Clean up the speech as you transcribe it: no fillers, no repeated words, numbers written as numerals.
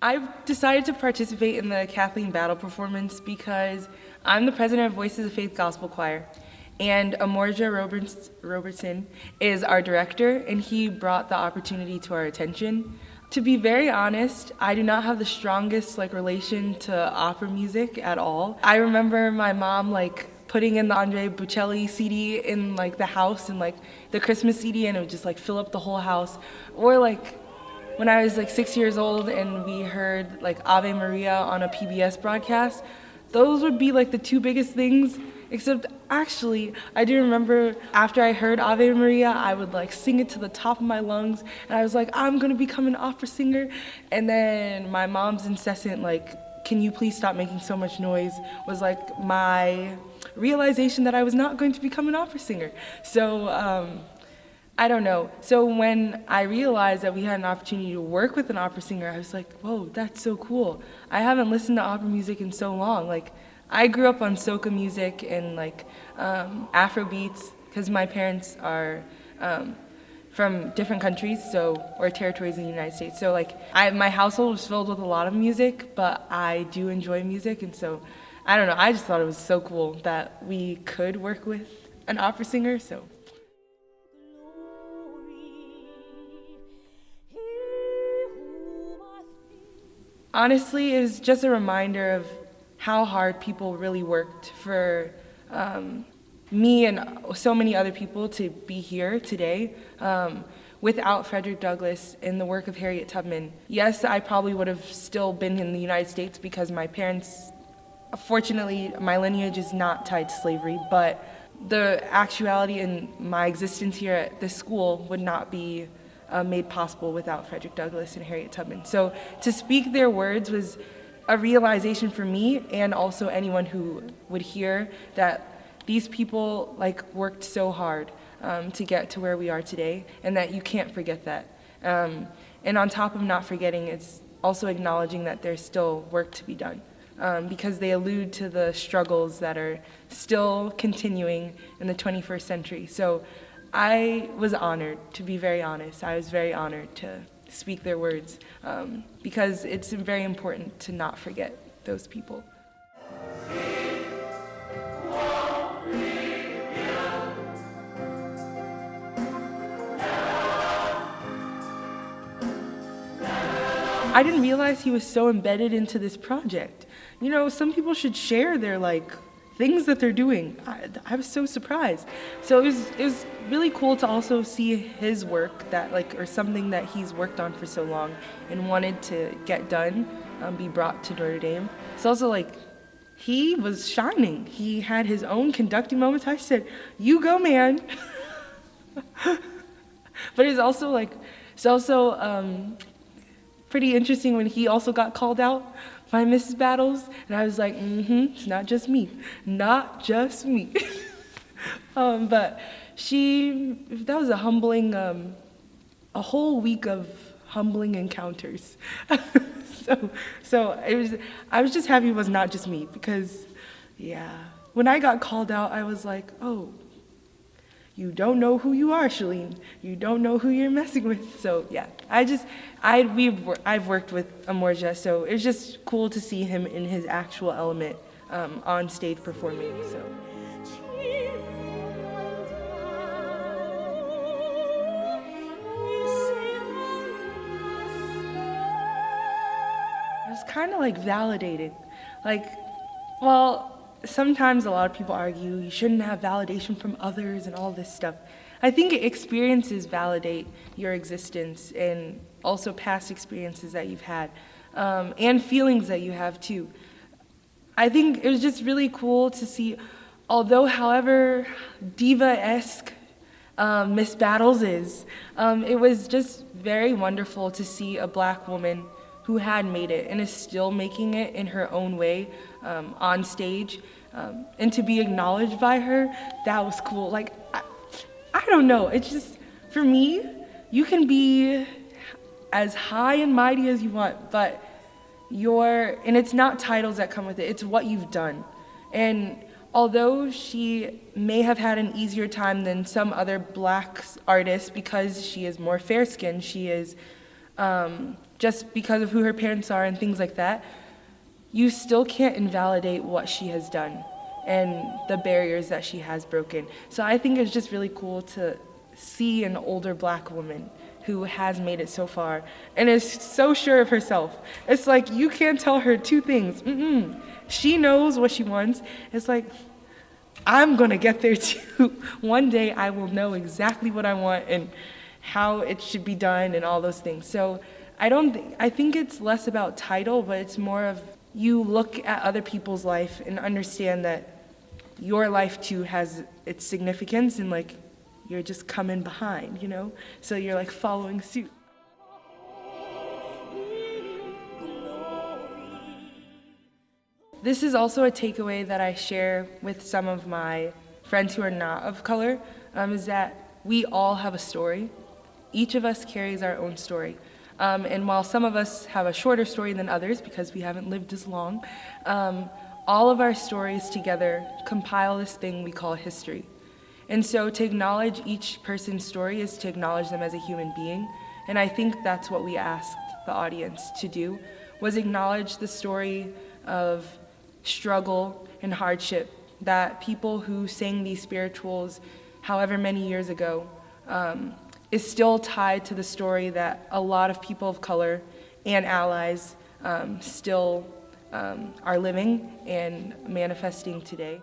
I decided to participate in the Kathleen Battle performance because I'm the president of Voices of Faith Gospel Choir, and Amorja Robertson is our director, and he brought the opportunity to our attention. To be very honest, I do not have the strongest relation to opera music at all. I remember my mom putting in the Andre Bocelli CD in the house and the Christmas CD, and it would just fill up the whole house. Or when I was 6 years old and we heard Ave Maria on a PBS broadcast, those would be the two biggest things. Except actually, I do remember after I heard Ave Maria, I would sing it to the top of my lungs, and I was I'm gonna become an opera singer. And then my mom's incessant can you please stop making so much noise was my realization that I was not going to become an opera singer. So I don't know. So when I realized that we had an opportunity to work with an opera singer, I was whoa, that's so cool. I haven't listened to opera music in so long. I grew up on soca music and Afro beats because my parents are from different countries, or territories in the United States. So my household was filled with a lot of music, but I do enjoy music, and so I don't know. I just thought it was so cool that we could work with an opera singer. So. Honestly, it was just a reminder of how hard people really worked for me and so many other people to be here today. Without Frederick Douglass and the work of Harriet Tubman, yes, I probably would have still been in the United States because my parents, fortunately, my lineage is not tied to slavery, but the actuality in my existence here at this school would not be made possible without Frederick Douglass and Harriet Tubman. So to speak their words was a realization for me and also anyone who would hear that these people worked so hard to get to where we are today, and that you can't forget that. And on top of not forgetting, it's also acknowledging that there's still work to be done, because they allude to the struggles that are still continuing in the 21st century. So I was honored, to be very honest. I was very honored to speak their words, because it's very important to not forget those people. I didn't realize he was so embedded into this project. Some people should share their things that they're doing. I was so surprised. So it was really cool to also see his work that or something that he's worked on for so long and wanted to get done, be brought to Notre Dame. It's also he was shining. He had his own conducting moments. I said, "You go, man." But it's also pretty interesting when he also got called out by Mrs. Battles, and I was it's not just me, not just me. But that was a humbling, a whole week of humbling encounters. So I was just happy it was not just me, because, yeah, when I got called out, I was oh, you don't know who you are, Shelene. You don't know who you're messing with. So yeah, I've worked with Amorja, so it was just cool to see him in his actual element on stage performing. So. I was kind of validated, well. Sometimes a lot of people argue you shouldn't have validation from others and all this stuff. I think experiences validate your existence, and also past experiences that you've had, and feelings that you have too. I think it was just really cool to see, although however diva-esque Miss Battles is, it was just very wonderful to see a Black woman who had made it and is still making it in her own way on stage, and to be acknowledged by her, that was cool. I don't know, it's just, for me, you can be as high and mighty as you want, but and it's not titles that come with it, it's what you've done. And although she may have had an easier time than some other Black artists because she is more fair-skinned, she is just because of who her parents are and things like that, you still can't invalidate what she has done and the barriers that she has broken. So I think it's just really cool to see an older Black woman who has made it so far and is so sure of herself. It's like you can't tell her two things. She knows what she wants. It's like, I'm gonna get there too. One day I will know exactly what I want and how it should be done and all those things. So I think it's less about title, but it's more of you look at other people's life and understand that your life too has its significance, and like you're just coming behind, you know? So you're like following suit. This is also a takeaway that I share with some of my friends who are not of color, is that we all have a story. Each of us carries our own story. And while some of us have a shorter story than others because we haven't lived as long, all of our stories together compile this thing we call history. And so to acknowledge each person's story is to acknowledge them as a human being. And I think that's what we asked the audience to do, was acknowledge the story of struggle and hardship that people who sang these spirituals however many years ago is still tied to the story that a lot of people of color and allies still are living and manifesting today.